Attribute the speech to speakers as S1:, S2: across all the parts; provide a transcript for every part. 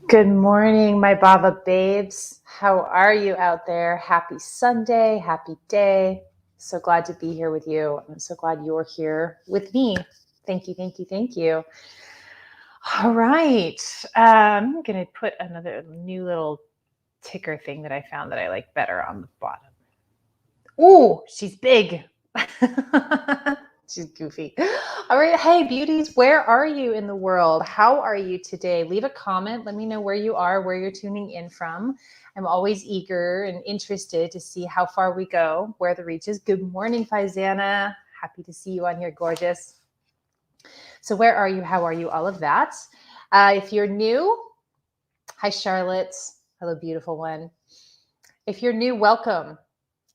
S1: Good morning, my Bhava babes. How are you out there? Happy Sunday, happy day. So glad to be here with you. I'm so glad you're here with me. Thank you, thank you, thank you. All right. I'm going to put another new little ticker thing that I found that I like better on the bottom. Ooh, she's big. She's goofy. All right. Hey, beauties, where are you in the world? How are you today? Leave a comment. Let me know where you are, where you're tuning in from. I'm always eager and interested to see how far we go, where the reach is. Good morning, Faizana. Happy to see you on here, gorgeous. So where are you? How are you? All of that. If you're new, hi, Charlotte. Hello, beautiful one. If you're new, welcome.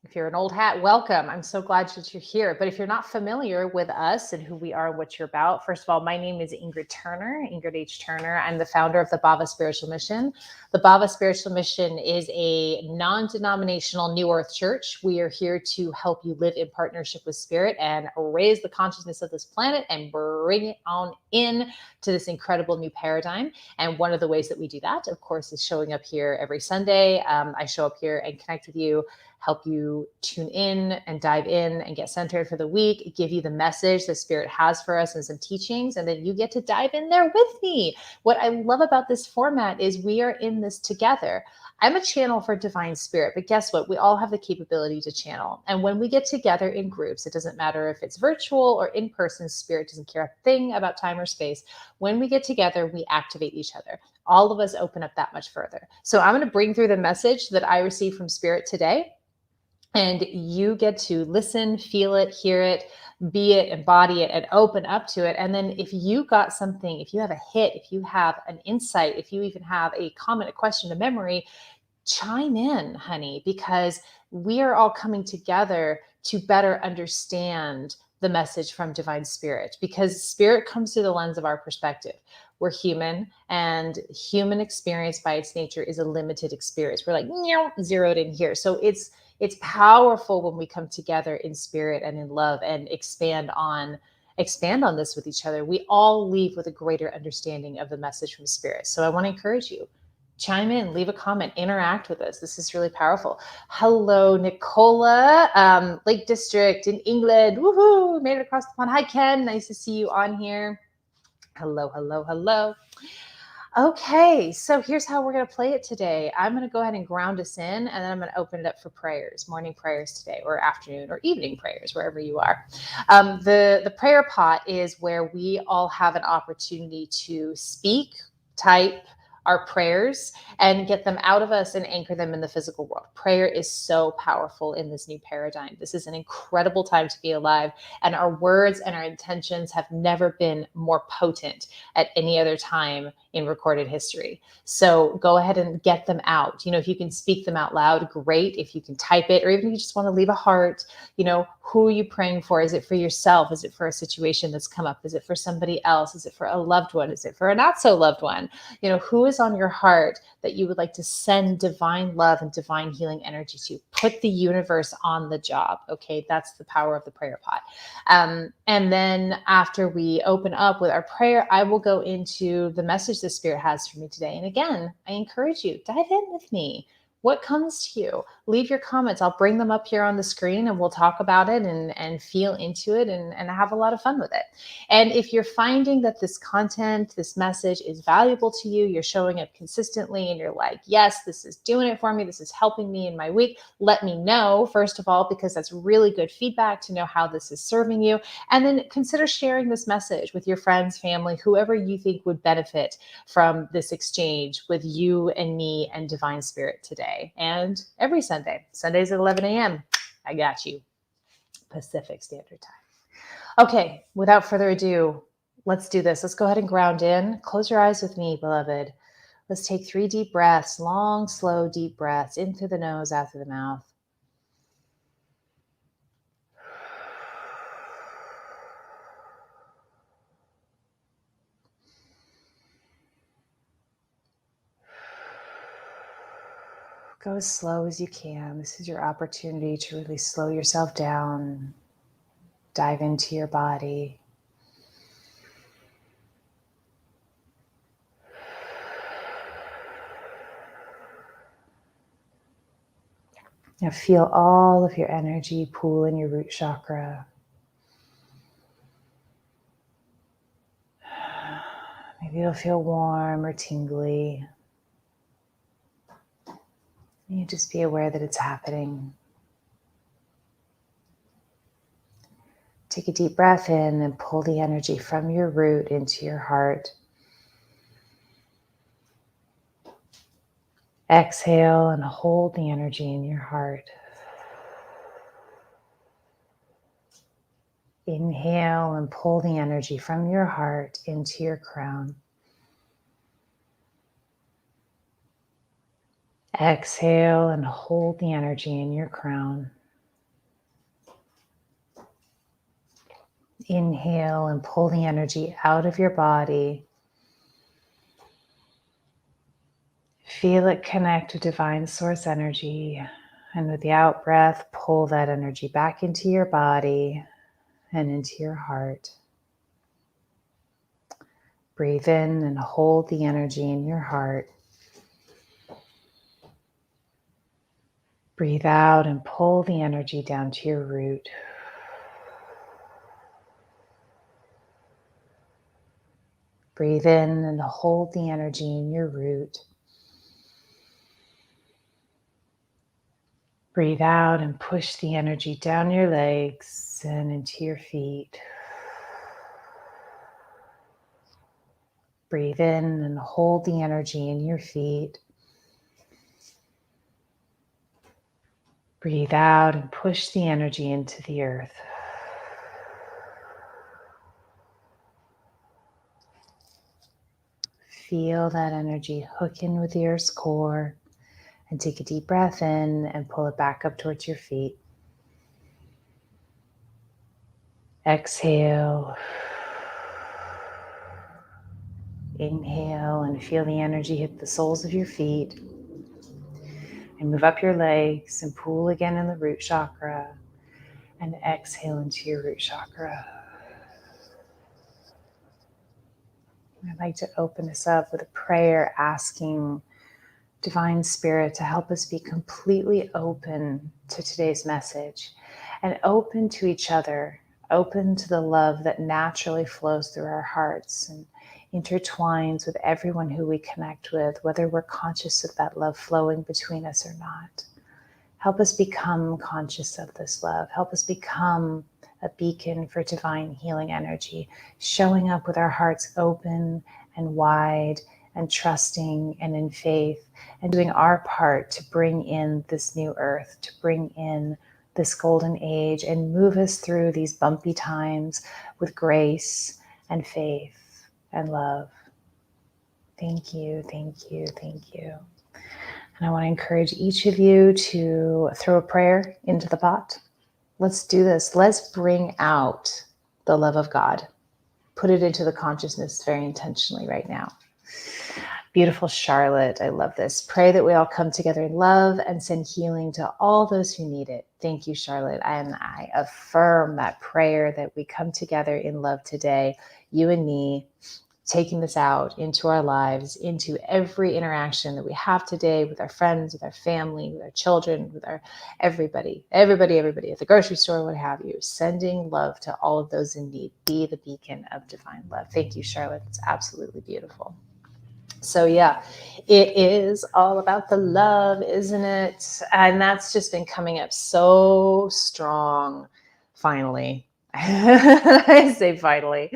S1: If you're an old hat, welcome. I'm so glad that you're here. But if you're not familiar with us and who we are and what you're about, first of all, my name is Ingrid Turner, Ingrid H. Turner. I'm the founder of the Bhava Spiritual Mission. The Bhava Spiritual Mission is a non-denominational New Earth church. We are here to help you live in partnership with spirit and raise the consciousness of this planet and bring it on in to this incredible new paradigm. And one of the ways that we do that, of course, is showing up here every Sunday. I show up here and connect with you, help you tune in and dive in and get centered for the week, give you the message the spirit has for us and some teachings, and then you get to dive in there with me. What I love about this format is we are in this together. I'm a channel for divine spirit, but guess what? We all have the capability to channel. And when we get together in groups, it doesn't matter if it's virtual or in person, spirit doesn't care a thing about time or space. When we get together, we activate each other. All of us open up that much further. So I'm going to bring through the message that I received from spirit today. And you get to listen, feel it, hear it, be it, embody it, and open up to it. And then if you got something, if you have a hit, if you have an insight, if you even have a comment, a question, a memory, chime in, honey, because we are all coming together to better understand the message from divine spirit, because spirit comes through the lens of our perspective. We're human, and human experience by its nature is a limited experience. We're like zeroed in here. So it's powerful when we come together in spirit and in love and expand on this with each other. We all leave with a greater understanding of the message from spirit. So I want to encourage you, chime in, leave a comment, interact with us. This is really powerful. Hello, Nicola, Lake District in England. Woohoo, made it across the pond. Hi, Ken. Nice to see you on here. Hello, hello, hello. Okay, so here's how we're going to play it today. I'm going to go ahead and ground us in, and then I'm going to open it up for prayers, morning prayers today, or afternoon or evening prayers, wherever you are. The prayer pot is where we all have an opportunity to speak, type our prayers, and get them out of us and anchor them in the physical world. Prayer is so powerful in this new paradigm. This is an incredible time to be alive, and our words and our intentions have never been more potent at any other time in recorded history. So go ahead and get them out. If you can speak them out loud, great. If you can type it, or even if you just want to leave a heart, who are you praying for? Is it for yourself? Is it for a situation that's come up? Is it for somebody else? Is it for a loved one? Is it for a not so loved one? Who is on your heart that you would like to send divine love and divine healing energy to? Put the universe on the job. Okay. That's the power of the prayer pot. And then after we open up with our prayer, I will go into the message the spirit has for me today. And again, I encourage you, dive in with me. What comes to you? Leave your comments. I'll bring them up here on the screen and we'll talk about it and feel into it and have a lot of fun with it. And if you're finding that this content, this message is valuable to you, you're showing up consistently and you're like, yes, this is doing it for me, this is helping me in my week, let me know, first of all, because that's really good feedback to know how this is serving you. And then consider sharing this message with your friends, family, whoever you think would benefit from this exchange with you and me and divine spirit today. And every Sunday, Sundays at 11 a.m. I got you. Pacific Standard Time. Okay, without further ado, let's do this. Let's go ahead and ground in. Close your eyes with me, beloved. Let's take 3 deep breaths, long, slow, deep breaths in through the nose, out through the mouth. Go as slow as you can. This is your opportunity to really slow yourself down, dive into your body. Now feel all of your energy pool in your root chakra. Maybe you'll feel warm or tingly. You just be aware that it's happening. Take a deep breath in and pull the energy from your root into your heart. Exhale and hold the energy in your heart. Inhale and pull the energy from your heart into your crown. Exhale and hold the energy in your crown. Inhale and pull the energy out of your body. Feel it connect to divine source energy. And with the out breath, pull that energy back into your body and into your heart. Breathe in and hold the energy in your heart. Breathe out and pull the energy down to your root. Breathe in and hold the energy in your root. Breathe out and push the energy down your legs and into your feet. Breathe in and hold the energy in your feet. Breathe out and push the energy into the earth. Feel that energy hook in with the earth's core and take a deep breath in and pull it back up towards your feet. Exhale. Inhale and feel the energy hit the soles of your feet. And move up your legs and pool again in the root chakra. And exhale into your root chakra. I'd like to open this up with a prayer asking Divine Spirit to help us be completely open to today's message and open to each other, open to the love that naturally flows through our hearts and intertwines with everyone who we connect with, whether we're conscious of that love flowing between us or not. Help us become conscious of this love. Help us become a beacon for divine healing energy, showing up with our hearts open and wide and trusting and in faith, and doing our part to bring in this new earth, to bring in this golden age and move us through these bumpy times with grace and faith and love. Thank you, thank you, thank you. And I want to encourage each of you to throw a prayer into the pot. Let's do this. Let's bring out the love of God. Put it into the consciousness very intentionally right now. Beautiful Charlotte, I love this. Pray that we all come together in love and send healing to all those who need it. Thank you, Charlotte. And I affirm that prayer that we come together in love today, you and me, taking this out into our lives, into every interaction that we have today with our friends, with our family, with our children, with our everybody at the grocery store, what have you, sending love to all of those in need. Be the beacon of divine love. Thank you, Charlotte. It's absolutely beautiful. So yeah, it is all about the love, isn't it? And that's just been coming up so strong, finally. I say finally.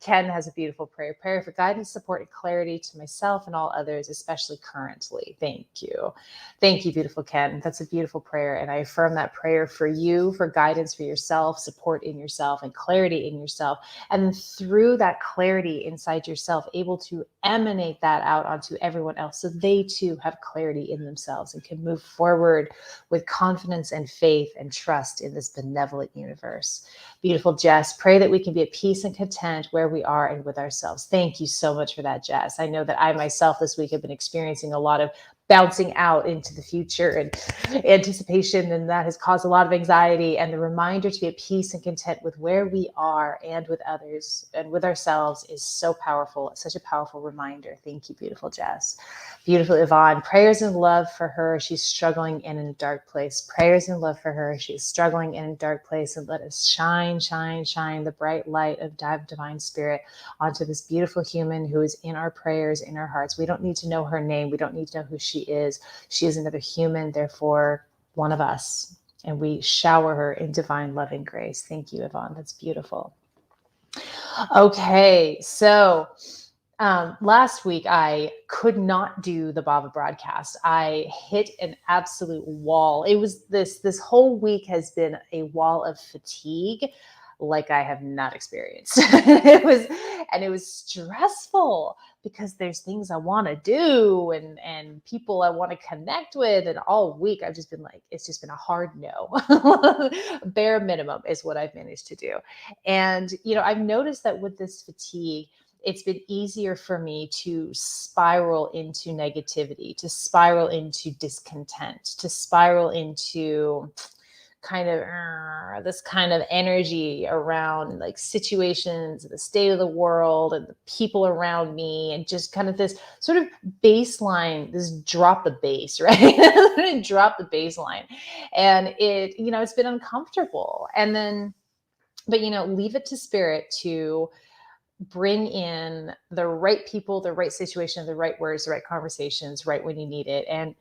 S1: Ken has a beautiful prayer for guidance, support, and clarity to myself and all others, especially currently. Thank you. Thank you, beautiful Ken. That's a beautiful prayer. And I affirm that prayer for you, for guidance for yourself, support in yourself, and clarity in yourself. And through that clarity inside yourself, able to emanate that out onto everyone else so they too have clarity in themselves and can move forward with confidence and faith and trust in this benevolent universe. Beautiful Jess, pray that we can be at peace and content where we are and with ourselves. Thank you so much for that, Jess. I know that I myself this week have been experiencing a lot of bouncing out into the future and anticipation, and that has caused a lot of anxiety. And the reminder to be at peace and content with where we are and with others and with ourselves is so powerful. It's such a powerful reminder. Thank you, beautiful Jess. Beautiful Yvonne. Prayers and love for her. She's struggling in a dark place. Prayers and love for her. She's struggling in a dark place, and let us shine, shine, shine the bright light of divine spirit onto this beautiful human who is in our prayers, in our hearts. We don't need to know her name. We don't need to know who she is. She is another human, therefore one of us. And we shower her in divine loving grace. Thank you, Yvonne. That's beautiful. Okay, so last week I could not do the Bhava broadcast. I hit an absolute wall. It was this whole week has been a wall of fatigue like I have not experienced. it was stressful because there's things I want to do and people I want to connect with. And all week I've just been like, it's just been a hard no. Bare minimum is what I've managed to do. And, I've noticed that with this fatigue, it's been easier for me to spiral into negativity, to spiral into discontent, to spiral into kind of this kind of energy around like situations, the state of the world and the people around me, and just kind of this sort of baseline, this drop the bass, right? Drop the baseline. And it's been uncomfortable. And then, but leave it to spirit to bring in the right people, the right situation, the right words, the right conversations, right when you need it. And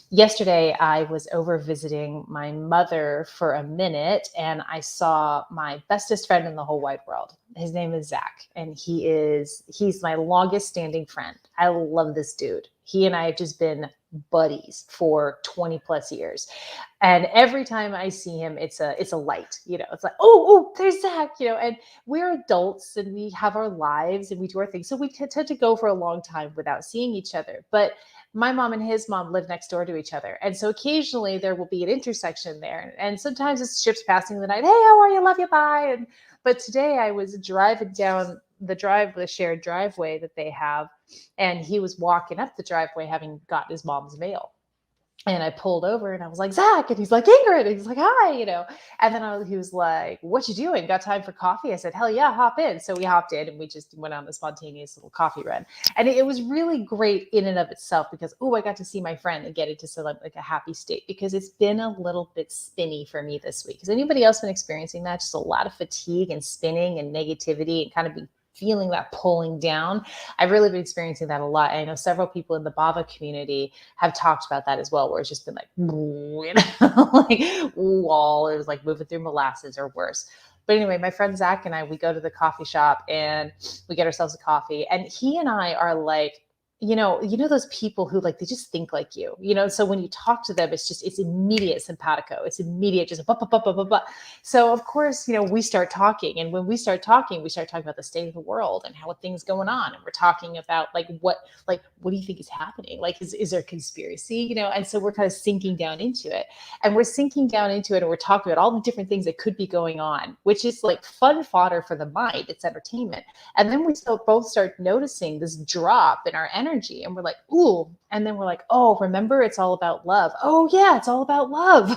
S1: yesterday I was over visiting my mother for a minute, and I saw my bestest friend in the whole wide world. His name is Zach, and he's my longest standing friend. I love this dude. He and I have just been buddies for 20 plus years. And every time I see him, it's a light, it's like, oh, there's Zach, and we're adults and we have our lives and we do our things. So we tend to go for a long time without seeing each other. But my mom and his mom live next door to each other. And so occasionally there will be an intersection there. And sometimes it's ships passing the night. Hey, how are you? Love you. Bye. But today I was driving down the shared driveway that they have. And he was walking up the driveway having gotten his mom's mail. And I pulled over and I was like, Zach, and he's like, Ingrid, and he's like, hi, and then he was like, what you doing? Got time for coffee? I said, hell yeah, hop in. So we hopped in and we just went on a spontaneous little coffee run. And it was really great in and of itself because, I got to see my friend and get into like a happy state, because it's been a little bit spinny for me this week. Has anybody else been experiencing that? Just a lot of fatigue and spinning and negativity and kind of feeling that pulling down. I've really been experiencing that a lot. And I know several people in the Bhava community have talked about that as well, where it's just been like, like wall. It was like moving through molasses or worse. But anyway, my friend Zach and I, we go to the coffee shop and we get ourselves a coffee. And he and I are like, those people who like, they just think like you, so when you talk to them, it's immediate simpatico. It's immediate, just blah, blah, blah, blah, blah, blah. So of course, we start talking, and when we start talking about the state of the world and how things going on. And we're talking about what do you think is happening? Like, is there a conspiracy, and so we're kind of sinking down into it, and we're talking about all the different things that could be going on, which is like fun fodder for the mind. It's entertainment. And then we both start noticing this drop in our energy, and we're like, ooh, and then we're like, oh, remember, it's all about love. Oh yeah, it's all about love.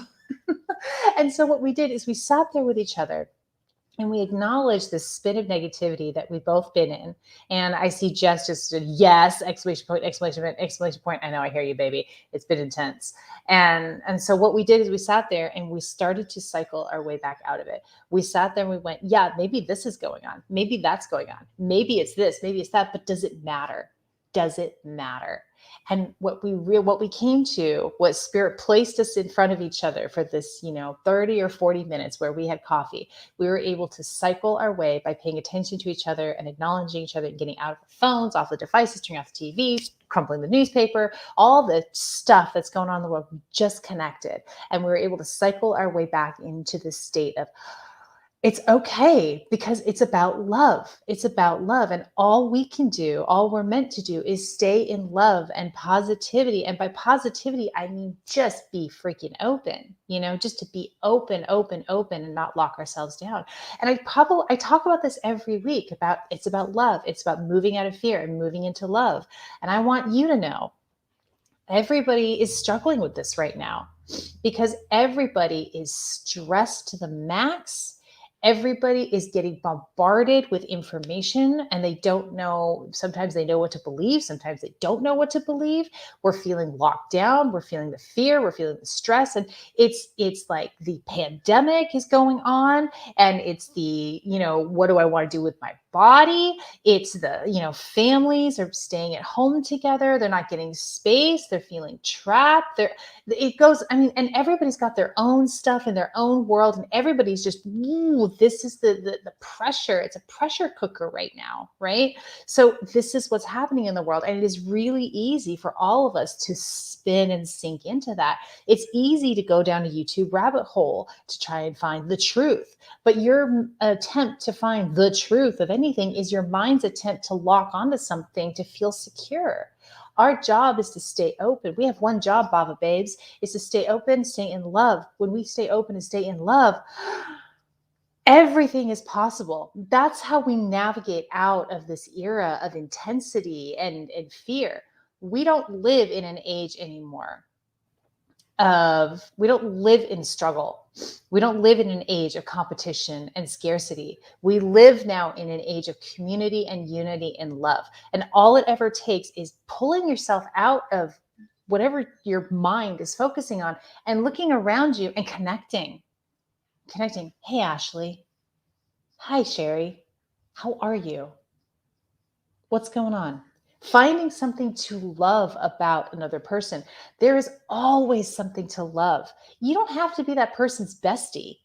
S1: And so what we did is we sat there with each other and we acknowledged this spin of negativity that we've both been in. And I see Jess just said, yes, exclamation point, exclamation point, exclamation point. I know, I hear you, baby. It's been intense. And so what we did is we sat there and we started to cycle our way back out of it. We sat there and we went, yeah, maybe this is going on. Maybe that's going on. Maybe it's this, maybe it's that, but does it matter? Does it matter? And what we came to was Spirit placed us in front of each other for this, 30 or 40 minutes where we had coffee. We were able to cycle our way by paying attention to each other and acknowledging each other and getting out of the phones, off the devices, turning off the TVs, crumpling the newspaper, all the stuff that's going on in the world. We just connected, and we were able to cycle our way back into this state of, it's okay, because it's about love. It's about love. And all we can do, all we're meant to do, is stay in love and positivity. And by positivity, I mean just be freaking open, just to be open, and not lock ourselves down. And I talk about this every week about, it's about love. It's about moving out of fear and moving into love. And I want you to know, everybody is struggling with this right now because everybody is stressed to the max. Everybody is getting bombarded with information and they don't know. Sometimes they know what to believe. Sometimes they don't know what to believe. We're feeling locked down. We're feeling the fear. We're feeling the stress. And it's like the pandemic is going on and it's the, what do I want to do with my body? It's the, families are staying at home together. They're not getting space. They're feeling trapped. It goes, and everybody's got their own stuff in their own world and everybody's just, this is the pressure. It's a pressure cooker right now, right? So this is what's happening in the world. And it is really easy for all of us to spin and sink into that. It's easy to go down a YouTube rabbit hole to try and find the truth. But your attempt to find the truth of anything is your mind's attempt to lock onto something to feel secure. Our job is to stay open. We have one job, Bhava Babes, is to stay open, stay in love. When we stay open and stay in love, everything is possible. That's how we navigate out of this era of intensity and fear. We don't live in an age anymore we don't live in struggle. We don't live in an age of competition and scarcity. We live now in an age of community and unity and love. And all it ever takes is pulling yourself out of whatever your mind is focusing on and looking around you and connecting. Hey, Ashley. Hi, Sherry. How are you? What's going on? Finding something to love about another person. There is always something to love. You don't have to be that person's bestie.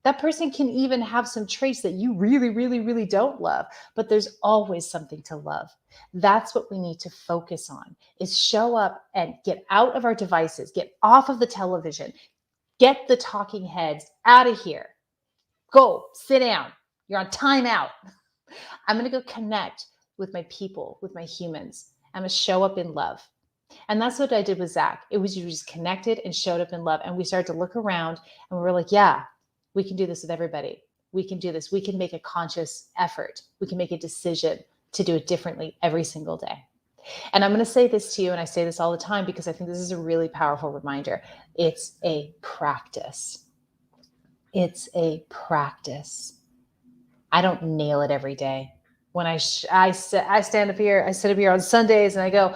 S1: That person can even have some traits that you really, really, really don't love, but there's always something to love. That's what we need to focus on, is show up and get out of our devices, get off of the television, get the talking heads out of here. Go, sit down. You're on timeout. I'm going to go connect with my people, with my humans. I'm going to show up in love. And that's what I did with Zach. It was, you just connected and showed up in love. And we started to look around and we were like, yeah, we can do this with everybody. We can do this. We can make a conscious effort. We can make a decision to do it differently every single day. And I'm going to say this to you, and I say this all the time because I think this is a really powerful reminder. It's a practice. It's a practice. I don't nail it every day. When I stand up here, I sit up here on Sundays and I go,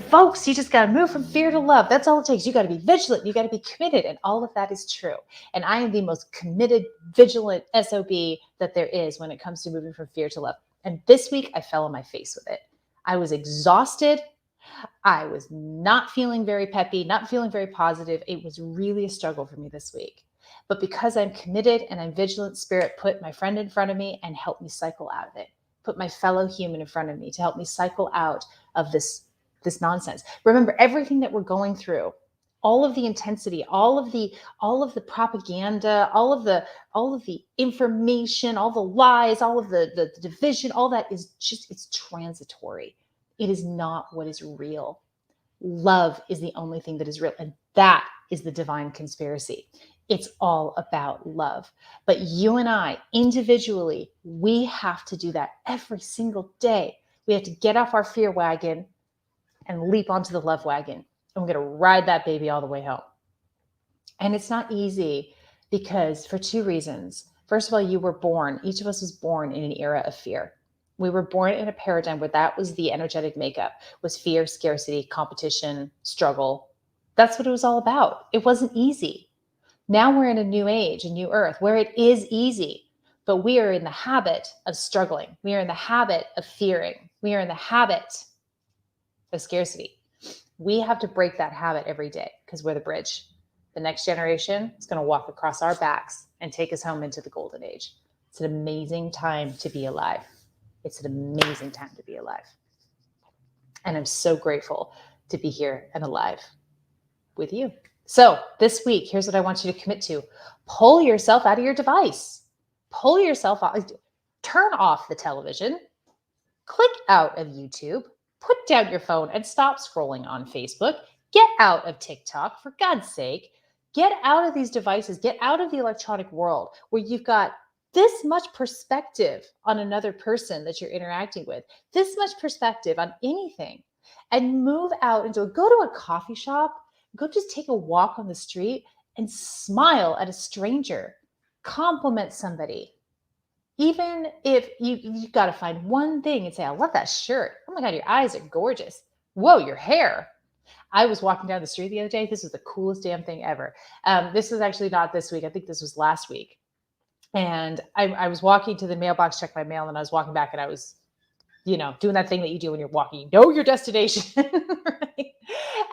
S1: folks, you just got to move from fear to love. That's all it takes. You got to be vigilant. You got to be committed. And all of that is true. And I am the most committed, vigilant SOB that there is when it comes to moving from fear to love. And this week I fell on my face with it. I was exhausted. I was not feeling very peppy, not feeling very positive. It was really a struggle for me this week. But because I'm committed and I'm vigilant, Spirit put my friend in front of me and helped me cycle out of it. Put my fellow human in front of me to help me cycle out of this nonsense. Remember, everything that we're going through, all of the intensity, all of the propaganda, all of the information, all the lies, all of the division, all that is just, it's transitory. It is not what is real. Love is the only thing that is real. And that is the divine conspiracy. It's all about love. But you and I, individually, we have to do that every single day. We have to get off our fear wagon and leap onto the love wagon. And we're going to ride that baby all the way home. And it's not easy because for two reasons. First of all, you were born. Each of us was born in an era of fear. We were born in a paradigm where that was the energetic makeup, was fear, scarcity, competition, struggle. That's what it was all about. It wasn't easy. Now we're in a new age, a new earth, where it is easy, but we are in the habit of struggling. We are in the habit of fearing. We are in the habit of scarcity. We have to break that habit every day because we're the bridge. The next generation is going to walk across our backs and take us home into the golden age. It's an amazing time to be alive. It's an amazing time to be alive. And I'm so grateful to be here and alive with you. So this week, here's what I want you to commit to. Pull yourself out of your device. Pull yourself out. Turn off the television. Click out of YouTube. Put down your phone and stop scrolling on Facebook. Get out of TikTok, for God's sake. Get out of these devices. Get out of the electronic world where you've got this much perspective on another person that you're interacting with. This much perspective on anything. and move out and go to a coffee shop, go just take a walk on the street and smile at a stranger, compliment somebody. Even if you've got to find one thing and say, I love that shirt. Oh my God, your eyes are gorgeous. Whoa, your hair. I was walking down the street the other day. This was the coolest damn thing ever. This was actually not this week. I think this was last week. And I was walking to the mailbox, check my mail, and I was walking back and I was, doing that thing that you do when you're walking, your destination. Right?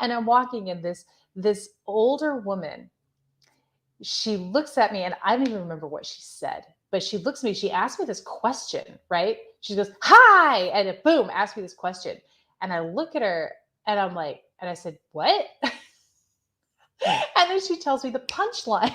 S1: And I'm walking and this older woman, she looks at me and I don't even remember what she said, but she looks at me, she asked me this question, right? She goes, hi, and it, boom, asked me this question. And I look at her and I'm like, and I said, what? And then she tells me the punchline.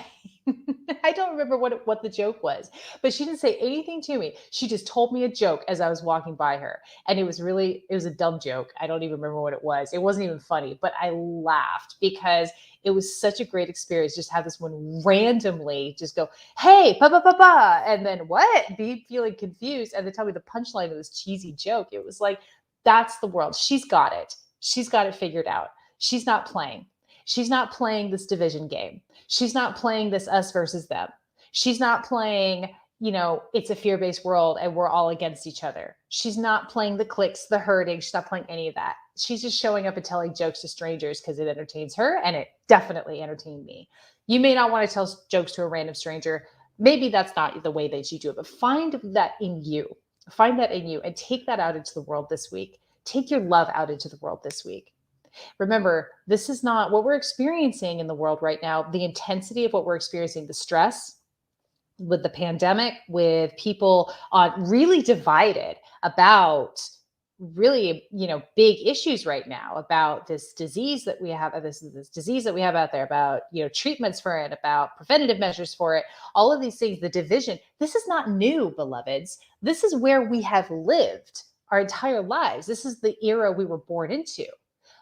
S1: I don't remember what the joke was, but she didn't say anything to me. She just told me a joke as I was walking by her. And it was a dumb joke. I don't even remember what it was. It wasn't even funny, but I laughed because it was such a great experience. Just have this one randomly just go, hey, ba ba ba ba. And then what? Be feeling confused. And then tell me the punchline of this cheesy joke. It was like, that's the world. She's got it. She's got it figured out. She's not playing. She's not playing this division game. She's not playing this us versus them. She's not playing, it's a fear-based world and we're all against each other. She's not playing the clicks, the herding. She's not playing any of that. She's just showing up and telling jokes to strangers because it entertains her, and it definitely entertained me. You may not want to tell jokes to a random stranger. Maybe that's not the way that you do it, but find that in you. Find that in you and take that out into the world this week. Take your love out into the world this week. Remember, this is not what we're experiencing in the world right now. The intensity of what we're experiencing, the stress with the pandemic, with people really divided about really, big issues right now about this disease that we have, this disease that we have out there, about, treatments for it, about preventative measures for it, all of these things, the division. This is not new, beloveds. This is where we have lived our entire lives. This is the era we were born into.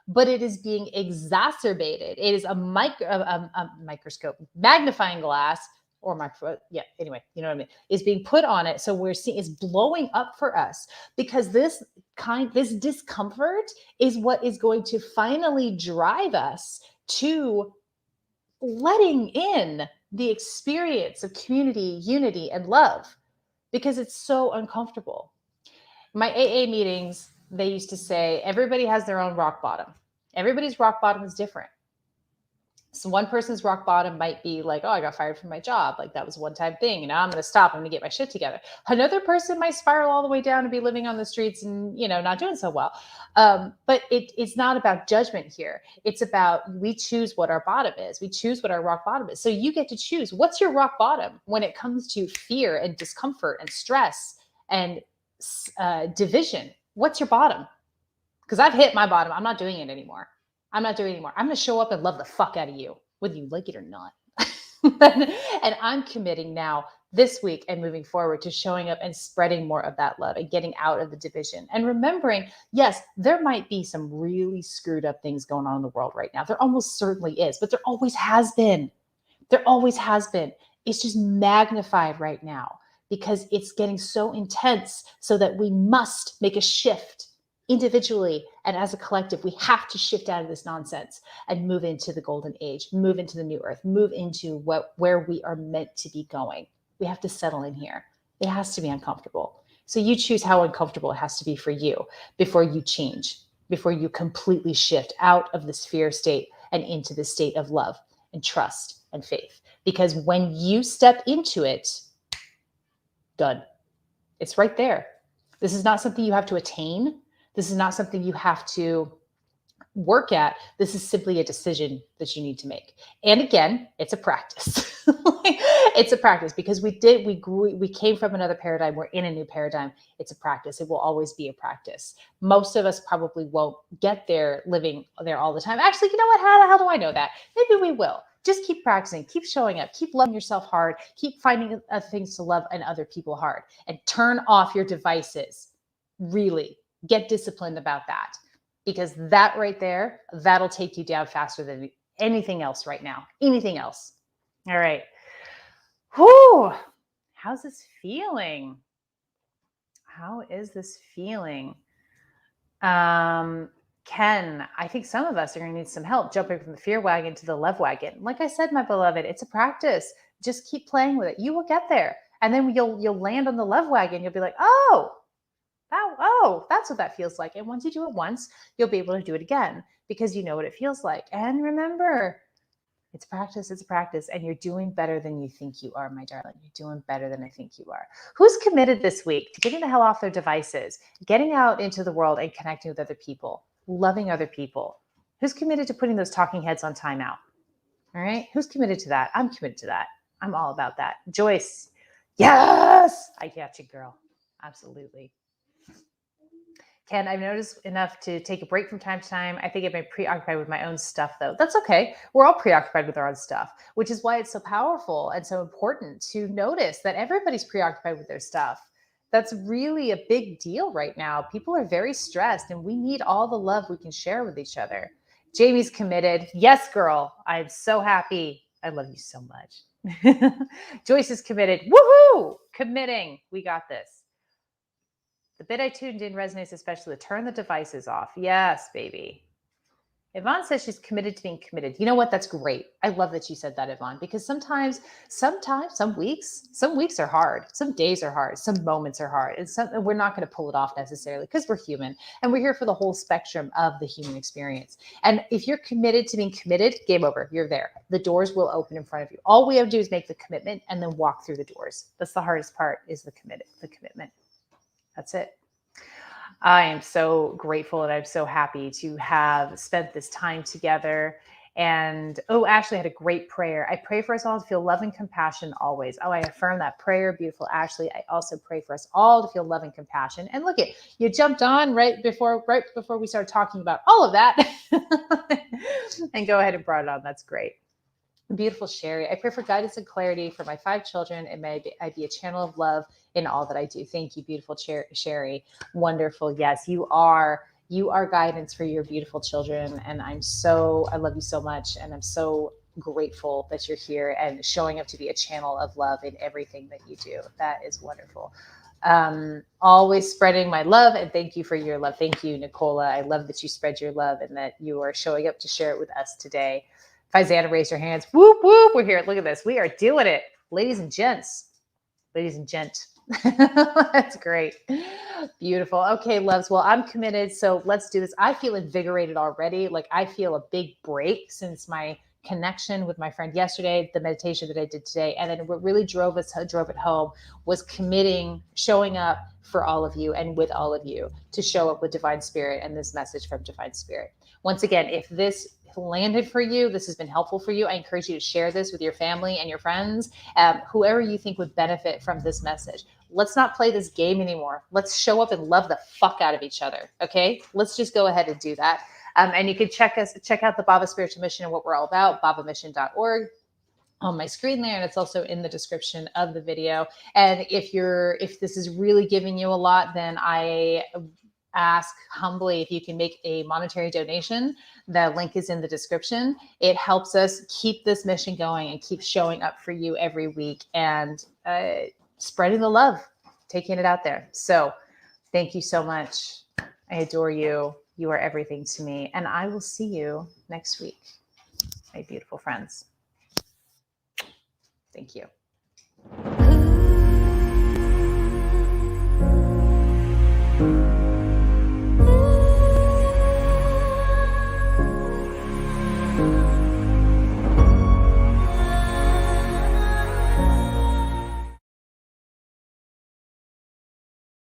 S1: But it is being exacerbated. It is a microscope, magnifying glass, or micro. Yeah. Anyway, you know what I mean. Is being put on it, so we're seeing it's blowing up for us because this discomfort is what is going to finally drive us to letting in the experience of community, unity, and love, because it's so uncomfortable. My AA meetings, they used to say, everybody has their own rock bottom. Everybody's rock bottom is different. So one person's rock bottom might be like, oh, I got fired from my job. Like that was a one-time thing. And now I'm going to stop. I'm going to get my shit together. Another person might spiral all the way down and be living on the streets and, not doing so well. But it's not about judgment here. It's about, we choose what our bottom is. We choose what our rock bottom is. So you get to choose what's your rock bottom when it comes to fear and discomfort and stress and division. What's your bottom? Because I've hit my bottom. I'm not doing it anymore. I'm going to show up and love the fuck out of you, whether you like it or not. And I'm committing now this week and moving forward to showing up and spreading more of that love and getting out of the division and remembering, yes, there might be some really screwed up things going on in the world right now. There almost certainly is, but there always has been. There always has been. It's just magnified right now because it's getting so intense, so that we must make a shift individually and as a collective. We have to shift out of this nonsense and move into the golden age, move into the new earth, move into where we are meant to be going. We have to settle in here. It has to be uncomfortable. So you choose how uncomfortable it has to be for you before you change, before you completely shift out of this fear state and into the state of love and trust and faith. Because when you step into it, done. It's right there. This is not something you have to attain. This is not something you have to work at. This is simply a decision that you need to make. And again, it's a practice. It's a practice because we came from another paradigm. We're in a new paradigm. It's a practice. It will always be a practice. Most of us probably won't get there living there all the time. Actually, you know what? How the hell do I know that? Maybe we will. Just keep practicing, keep showing up, keep loving yourself hard, keep finding things to love and other people hard, and turn off your devices. Really get disciplined about that, because that right there, that'll take you down faster than anything else right now. Anything else. All right. Whew. How's this feeling? How is this feeling? Ken, I think some of us are going to need some help jumping from the fear wagon to the love wagon. Like I said, my beloved, it's a practice. Just keep playing with it. You will get there. And then you'll land on the love wagon. You'll be like, oh, that's what that feels like. And once you do it once, you'll be able to do it again because you know what it feels like. And remember, it's practice, and you're doing better than you think you are, my darling. You're doing better than I think you are. Who's committed this week to getting the hell off their devices, getting out into the world and connecting with other people, loving other people? Who's committed to putting those talking heads on timeout? All right. Who's committed to that? I'm committed to that. I'm all about that. Joyce. Yes. I got you, girl. Absolutely. Ken, I've noticed enough to take a break from time to time. I think I've been preoccupied with my own stuff, though. That's okay. We're all preoccupied with our own stuff, which is why it's so powerful and so important to notice that everybody's preoccupied with their stuff. That's really a big deal right now. People are very stressed, and we need all the love we can share with each other. Jamie's committed. Yes, girl. I'm so happy. I love you so much. Joyce is committed. Woohoo! Committing. We got this. The bit I tuned in resonates especially. Turn the devices off. Yes, baby. Yvonne says she's committed to being committed. You know what? That's great. I love that you said that, Yvonne, because sometimes, some weeks are hard. Some days are hard. Some moments are hard. And we're not going to pull it off necessarily because we're human and we're here for the whole spectrum of the human experience. And if you're committed to being committed, game over. You're there. The doors will open in front of you. All we have to do is make the commitment and then walk through the doors. That's the hardest part, is the commitment. That's it. I am so grateful and I'm so happy to have spent this time together. And Ashley had a great prayer. I pray for us all to feel love and compassion always. I affirm that prayer, beautiful Ashley. I also pray for us all to feel love and compassion. And look, you jumped on right before we started talking about all of that, and go ahead and brought it on. That's great. Beautiful Sherry. I pray for guidance and clarity for my 5 children, and may I be a channel of love in all that I do. Thank you, beautiful Sherry. Wonderful. Yes, you are guidance for your beautiful children. And I love you so much. And I'm so grateful that you're here and showing up to be a channel of love in everything that you do. That is wonderful. Always spreading my love, and thank you for your love. Thank you, Nicola. I love that you spread your love and that you are showing up to share it with us today. Faizana, raise your hands. Whoop, whoop. We're here. Look at this. We are doing it. Ladies and gents. That's great. Beautiful. Okay, loves. Well, I'm committed. So let's do this. I feel invigorated already. Like I feel a big break since my connection with my friend yesterday, the meditation that I did today. And then what really drove it home was committing, showing up for all of you and with all of you to show up with Divine Spirit and this message from Divine Spirit. Once again, if this landed for you, this has been helpful for you, I encourage you to share this with your family and your friends, whoever you think would benefit from this message. Let's not play this game anymore. Let's show up and love the fuck out of each other. Okay. Let's just go ahead and do that. And you can check out the Bhava Spiritual Mission and what we're all about, bhavamission.org. on my screen there, and it's also in the description of the video. And if this is really giving you a lot, then I ask humbly if you can make a monetary donation. The link is in the description. It helps us keep this mission going and keep showing up for you every week and spreading the love, taking it out there. So thank you so much. I adore you. You are everything to me. And I will see you next week, my beautiful friends. Thank you.